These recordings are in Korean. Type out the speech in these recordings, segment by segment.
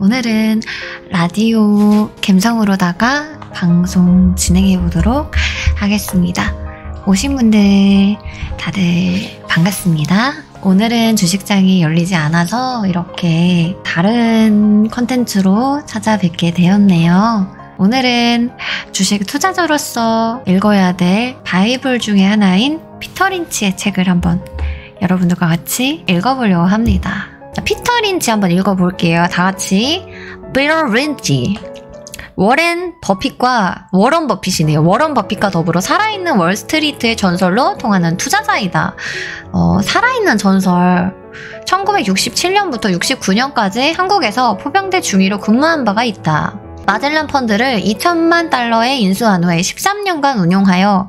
오늘은 라디오 감성으로다가 방송 진행해 보도록 하겠습니다. 오신 분들 다들 반갑습니다. 오늘은 주식장이 열리지 않아서 이렇게 다른 컨텐츠로 찾아뵙게 되었네요. 오늘은 주식 투자자로서 읽어야 될 바이블 중에 하나인 피터 린치의 책을 한번 여러분들과 같이 읽어보려고 합니다. 자, 피터 린치 한번 읽어볼게요. 다 같이. 피터 린치. 워런 버핏이네요. 워런 버핏과 더불어 살아있는 월스트리트의 전설로 통하는 투자자이다. 살아있는 전설. 1967년부터 69년까지 한국에서 포병대 중위로 근무한 바가 있다. 마젤란 펀드를 2천만 달러에 인수한 후에 13년간 운용하여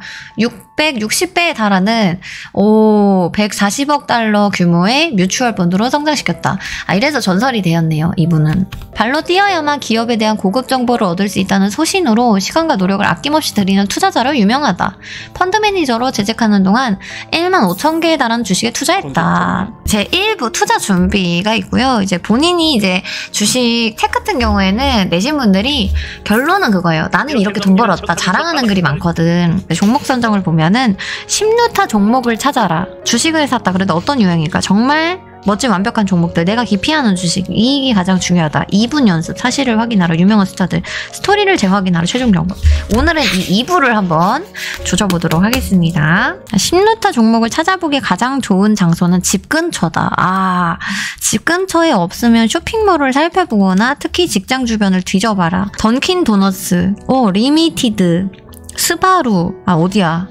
660배에 달하는 140억 달러 규모의 뮤추얼 펀드로 성장시켰다. 이래서 전설이 되었네요. 이분은. 발로 뛰어야만 기업에 대한 고급 정보를 얻을 수 있다는 소신으로 시간과 노력을 아낌없이 들이는 투자자로 유명하다. 펀드 매니저로 재직하는 동안 1만 5천 개에 달하는 주식에 투자했다. 제 1부 투자 준비가 있고요. 이제 본인이 이제 주식 책 같은 경우에는 내신 분들이 결론은 그거예요. 나는 이렇게 돈 벌었다. 자랑하는 글이 많거든. 종목 선정을 보면은 10루타 종목을 찾아라. 주식을 샀다. 그래도 어떤 유형일까? 정말 멋진 완벽한 종목들, 내가 기피하는 주식, 이익이 가장 중요하다. 2분 연습, 사실을 확인하러, 유명한 숫자들, 스토리를 재확인하러 최종 정보. 오늘은 이 2부를 한번 조져보도록 하겠습니다. 10루타 종목을 찾아보기 가장 좋은 장소는 집 근처다. 집 근처에 없으면 쇼핑몰을 살펴보거나 특히 직장 주변을 뒤져봐라. 던킨 도너츠, 리미티드, 스바루, 어디야?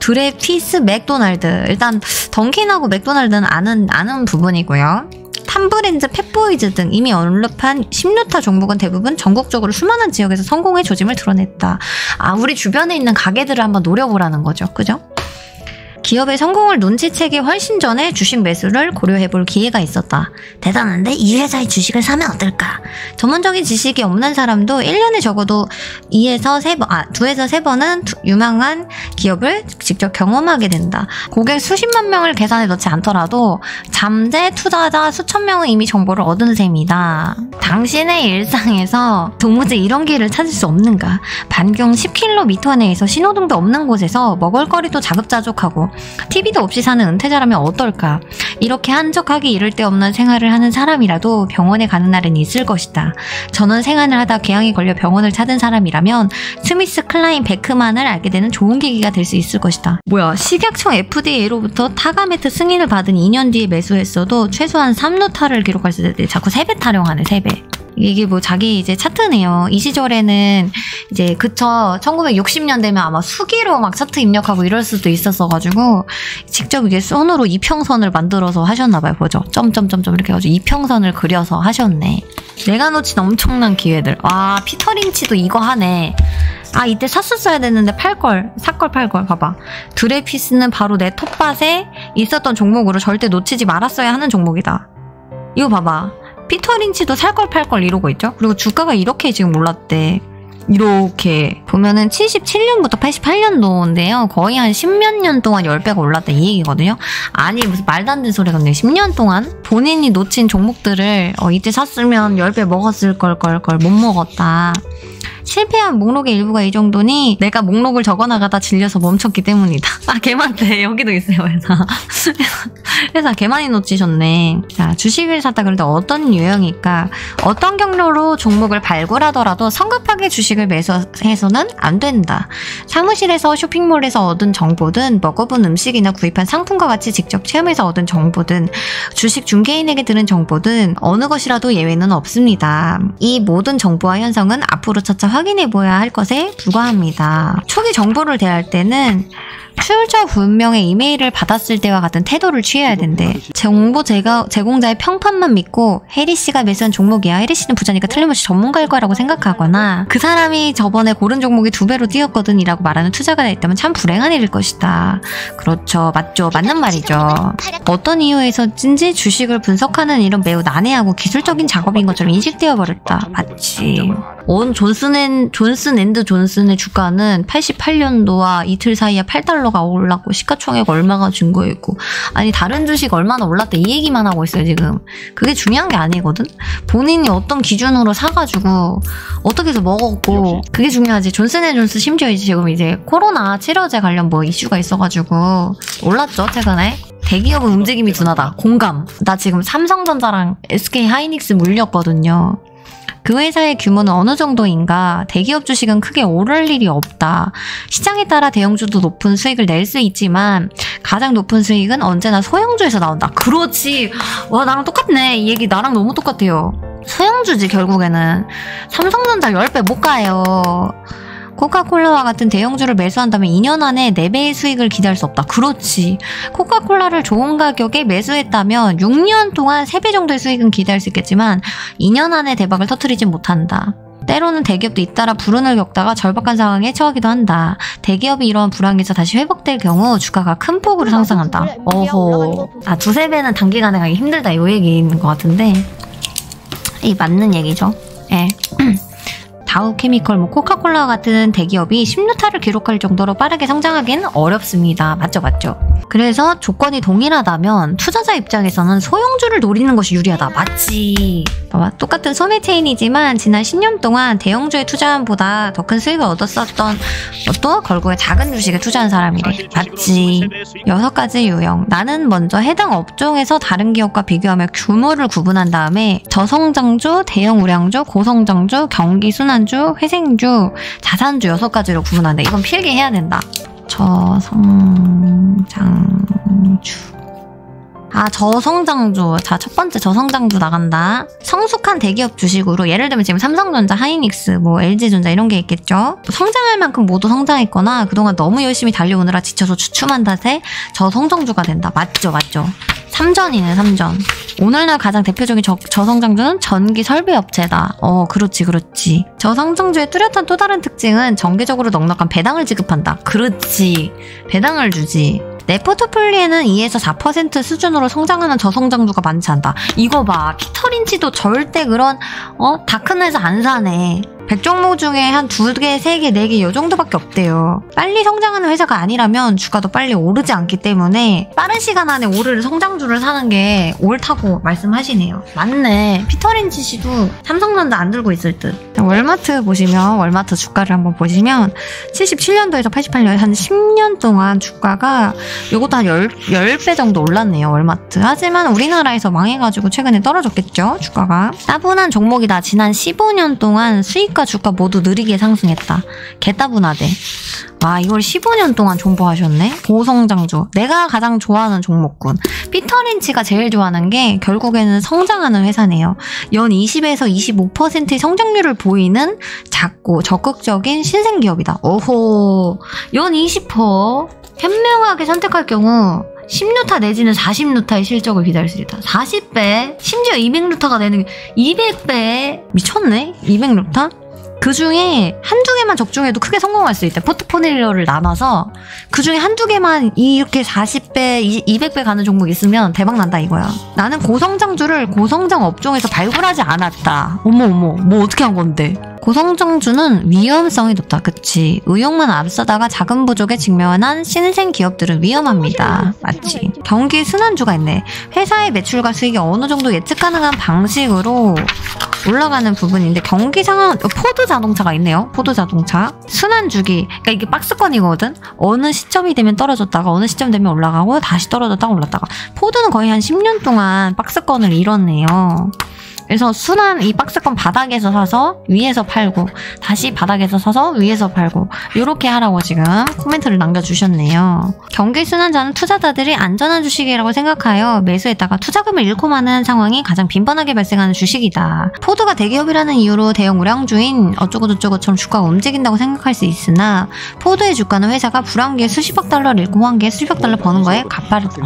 드레피스, 맥도날드. 일단 던킨하고 맥도날드는 아는 부분이고요. 탐브랜드, 펫보이즈 등 이미 언급한 10루타 종목은 대부분 전국적으로 수많은 지역에서 성공의 조짐을 드러냈다. 우리 주변에 있는 가게들을 한번 노려보라는 거죠. 그죠? 기업의 성공을 눈치채기 훨씬 전에 주식 매수를 고려해볼 기회가 있었다. 대단한데? 이 회사의 주식을 사면 어떨까? 전문적인 지식이 없는 사람도 1년에 적어도 2에서 3번은 유망한 기업을 직접 경험하게 된다. 고객 수십만 명을 계산에 넣지 않더라도 잠재 투자자 수천 명은 이미 정보를 얻은 셈이다. 당신의 일상에서 도무지 이런 길을 찾을 수 없는가? 반경 10km 내에서 신호등도 없는 곳에서 먹을거리도 자급자족하고 TV도 없이 사는 은퇴자라면 어떨까? 이렇게 한적하기 이를 데 없는 생활을 하는 사람이라도 병원에 가는 날은 있을 것이다. 저는 생활을 하다 궤양이 걸려 병원을 찾은 사람이라면 스미스 클라인 베크만을 알게 되는 좋은 계기가 될 수 있을 것이다. 식약청 FDA로부터 타가메트 승인을 받은 2년 뒤에 매수했어도 최소한 3루타를 기록할 수 있다. 자꾸 3배 타령하네, 3배. 이게 자기 이제 차트네요. 이 시절에는 이제 1960년 되면 아마 수기로 막 차트 입력하고 이럴 수도 있었어가지고 직접 이게 손으로 이평선을 만들어서 하셨나봐요. 보죠. 점점점점 이렇게 해가지고 이평선을 그려서 하셨네. 내가 놓친 엄청난 기회들. 피터 린치도 이거 하네. 이때 샀었어야 됐는데 샀걸 팔걸. 봐봐. 드레피스는 바로 내 텃밭에 있었던 종목으로 절대 놓치지 말았어야 하는 종목이다. 이거 봐봐. 피터 린치도 살걸 팔걸 이러고 있죠. 그리고 주가가 이렇게 지금 올랐대. 이렇게 보면은 77년부터 88년도인데요. 거의 한 10몇 년 동안 10배가 올랐다 이 얘기거든요. 무슨 말도 안 되는 소리 같네. 10년 동안 본인이 놓친 종목들을 이때 샀으면 10배 먹었을 걸 못 먹었다. 실패한 목록의 일부가 이 정도니 내가 목록을 적어나가다 질려서 멈췄기 때문이다. 개 많대. 여기도 있어요, 회사 개 많이 놓치셨네. 자, 주식을 샀다 그런데 어떤 유형일까? 어떤 경로로 종목을 발굴하더라도 성급하게 주식을 매수해서는 안 된다. 사무실에서 쇼핑몰에서 얻은 정보든 먹어본 음식이나 구입한 상품과 같이 직접 체험해서 얻은 정보든 주식 중개인에게 들은 정보든 어느 것이라도 예외는 없습니다. 이 모든 정보와 현상은 앞으로 차차 확인해봐야 할 것에 불과합니다. 초기 정보를 대할 때는 출처 불명의 이메일을 받았을 때와 같은 태도를 취해야 된대. 정보 제공자의 평판만 믿고 혜리 씨가 매수한 종목이야. 혜리 씨는 부자니까 틀림없이 전문가일 거라고 생각하거나 그 사람이 저번에 고른 종목이 2배로 뛰었거든 이라고 말하는 투자가 있다면 참 불행한 일일 것이다. 그렇죠. 맞죠. 맞는 말이죠. 어떤 이유에서든지 주식을 분석하는 일은 매우 난해하고 기술적인 작업인 것처럼 인식되어 버렸다. 맞지. 존슨 앤드 존슨의 주가는 88년도와 이틀 사이에 $8가 올랐고 시가총액 얼마가 증거했고, 아니 다른 주식 얼마나 올랐다 이 얘기만 하고 있어요 지금. 그게 중요한 게 아니거든. 본인이 어떤 기준으로 사가지고 어떻게 해서 먹었고 그게 중요하지. 존슨앤존스 심지어 지금 이제 코로나 치료제 관련 뭐 이슈가 있어가지고 올랐죠 최근에. 대기업은 움직임이 둔하다. 공감. 나 지금 삼성전자랑 SK하이닉스 물렸거든요. 그 회사의 규모는 어느 정도인가? 대기업 주식은 크게 오를 일이 없다. 시장에 따라 대형주도 높은 수익을 낼 수 있지만 가장 높은 수익은 언제나 소형주에서 나온다. 그렇지. 와 나랑 똑같네. 이 얘기 나랑 너무 똑같아요. 소형주지 결국에는. 삼성전자 10배 못 가요. 코카콜라와 같은 대형주를 매수한다면 2년 안에 4배의 수익을 기대할 수 없다. 그렇지. 코카콜라를 좋은 가격에 매수했다면 6년 동안 3배 정도의 수익은 기대할 수 있겠지만 2년 안에 대박을 터뜨리진 못한다. 때로는 대기업도 잇따라 불운을 겪다가 절박한 상황에 처하기도 한다. 대기업이 이러한 불황에서 다시 회복될 경우 주가가 큰 폭으로 상승한다. 어허. 아, 2~3배는 단기간에 가기 힘들다. 이 얘기 있는 것 같은데 이 맞는 얘기죠. 예. 다우케미컬, 코카콜라와 같은 대기업이 10루타를 기록할 정도로 빠르게 성장하기는 어렵습니다. 맞죠? 그래서 조건이 동일하다면 투자자 입장에서는 소형주를 노리는 것이 유리하다. 맞지? 봐봐. 똑같은 소매체인이지만 지난 10년 동안 대형주에 투자함보다 더 큰 수익을 얻었었던 것도 결국에 작은 주식에 투자한 사람이래. 맞지? 6가지 유형. 나는 먼저 해당 업종에서 다른 기업과 비교하며 규모를 구분한 다음에 저성장주, 대형 우량주, 고성장주, 경기순환주, 회생주, 자산주 6가지로 구분한다. 이건 필기해야 된다. 저성장주. 아, 저성장주. 자, 첫 번째 저성장주 나간다. 성숙한 대기업 주식으로 예를 들면 지금 삼성전자, 하이닉스, 뭐 LG전자 이런 게 있겠죠. 성장할 만큼 모두 성장했거나 그동안 너무 열심히 달려오느라 지쳐서 주춤한 탓에 저성장주가 된다. 맞죠? 3전이네 3전. 오늘날 가장 대표적인 저성장주는 전기 설비업체다. 그렇지. 저성장주의 뚜렷한 또 다른 특징은 정기적으로 넉넉한 배당을 지급한다. 그렇지. 배당을 주지. 내 포트폴리오에는 2에서 4% 수준으로 성장하는 저성장주가 많지 않다. 이거 봐. 피터린치도 절대 그런 다 큰 회사 안 사네. 100종목 중에 한 2개, 3개, 4개 이 정도밖에 없대요. 빨리 성장하는 회사가 아니라면 주가도 빨리 오르지 않기 때문에 빠른 시간 안에 오를 성장주를 사는 게 옳다고 말씀하시네요. 맞네. 피터린치 씨도 삼성전자 안 들고 있을 듯. 월마트 보시면 월마트 주가를 한번 보시면 77년도에서 88년 한 10년 동안 주가가 요것도 한 10배 정도 올랐네요. 월마트. 하지만 우리나라에서 망해가지고 최근에 떨어졌겠죠. 주가가. 따분한 종목이다. 지난 15년 동안 수익 주가 모두 느리게 상승했다. 개따분하대. 와, 이걸 15년 동안 존버하셨네. 고성장주. 내가 가장 좋아하는 종목군. 피터린치가 제일 좋아하는 게 결국에는 성장하는 회사네요. 연 20에서 25%의 성장률을 보이는 작고 적극적인 신생기업이다. 오호. 연 20%. 현명하게 선택할 경우 10루타 내지는 40루타의 실적을 기다릴 수 있다. 40배? 심지어 200루타가 되는 게 200배? 미쳤네? 200루타? 그 중에 한두 개만 적중해도 크게 성공할 수 있대. 포트폴리오를 나눠서 그 중에 한두 개만 이렇게 40배, 200배 가는 종목 있으면 대박 난다 이거야. 나는 고성장주를 고성장 업종에서 발굴하지 않았다. 어머 뭐 어떻게 한 건데. 고성장주는 위험성이 높다. 그치. 의욕만 앞서다가 작은 부족에 직면한 신생 기업들은 위험합니다. 맞지. 경기 순환주가 있네. 회사의 매출과 수익이 어느 정도 예측 가능한 방식으로 올라가는 부분인데 경기 상황 포드 자동차가 있네요. 포드 자동차 순환주기. 그러니까 이게 박스권이거든. 어느 시점이 되면 떨어졌다가 어느 시점 되면 올라가고 다시 떨어졌다가 올랐다가. 포드는 거의 한 10년 동안 박스권을 이뤘네요. 그래서 순환 이 박스권 바닥에서 사서 위에서 팔고 다시 바닥에서 사서 위에서 팔고 이렇게 하라고 지금 코멘트를 남겨주셨네요. 경기순환자는 투자자들이 안전한 주식이라고 생각하여 매수했다가 투자금을 잃고 마는 상황이 가장 빈번하게 발생하는 주식이다. 포드가 대기업이라는 이유로 대형 우량주인 어쩌고저쩌고처럼 주가가 움직인다고 생각할 수 있으나 포드의 주가는 회사가 불황기에 수십억 달러를 잃고 호황기에 수십억 달러 버는 거에 가파르다.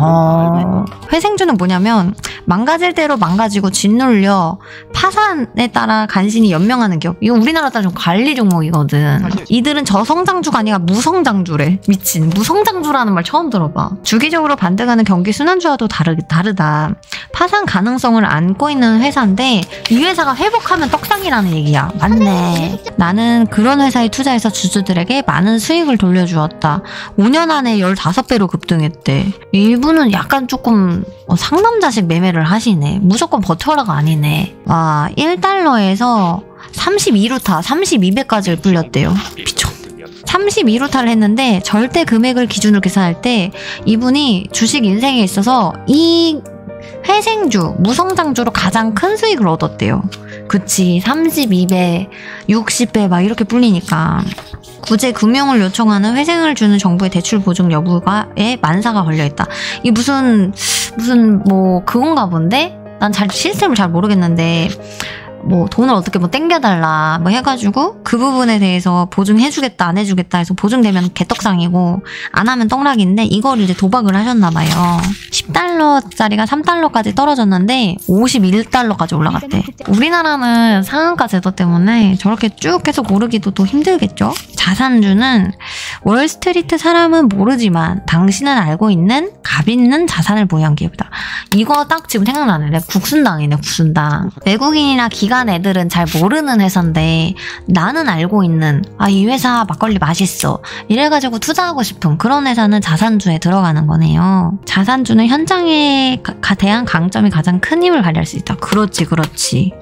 회생주는 뭐냐면 망가질 대로 망가지고 짓눌려 해서 파산에 따라 간신히 연명하는 기업. 이거 우리나라 따라 좀 관리 종목이거든. 이들은 저성장주가 아니라 무성장주래. 미친. 무성장주라는 말 처음 들어봐. 주기적으로 반등하는 경기 순환주와도 다르다. 파산 가능성을 안고 있는 회사인데 이 회사가 회복하면 떡상이라는 얘기야. 맞네. 나는 그런 회사에 투자해서 주주들에게 많은 수익을 돌려주었다. 5년 안에 15배로 급등했대. 일부는 약간 조금 상남자식 매매를 하시네. 무조건 버텨라가 아니네. 와, 1달러에서 32루타, 32배까지 불렸대요. 미쳤. 32루타를 했는데 절대 금액을 기준으로 계산할 때 이분이 주식 인생에 있어서 이 회생주, 무성장주로 가장 큰 수익을 얻었대요. 그치, 32배, 60배 막 이렇게 불리니까. 구제 금융을 요청하는 회생을 주는 정부의 대출 보증 여부에 만사가 걸려있다. 이 무슨 뭐 그건가 본데? 난 시스템을 잘 모르겠는데 뭐 돈을 어떻게 뭐 땡겨달라 뭐 해가지고 그 부분에 대해서 보증해주겠다 안 해주겠다 해서 보증되면 개떡상이고 안 하면 떡락인데 이걸 이제 도박을 하셨나봐요. 10달러짜리가 3달러까지 떨어졌는데 51달러까지 올라갔대. 우리나라는 상한가 제도 때문에 저렇게 쭉 계속 오르기도 또 힘들겠죠. 자산주는 월스트리트 사람은 모르지만 당신은 알고 있는 값 있는 자산을 보유한 기업이다. 이거 딱 지금 생각나네. 내가 국순당이네. 국순당. 외국인이나 기관 애들은 잘 모르는 회사인데 나는 알고 있는 이 회사 막걸리 맛있어 이래가지고 투자하고 싶은 그런 회사는 자산주에 들어가는 거네요. 자산주는 현장에 대한 강점이 가장 큰 힘을 발휘할 수 있다. 그렇지.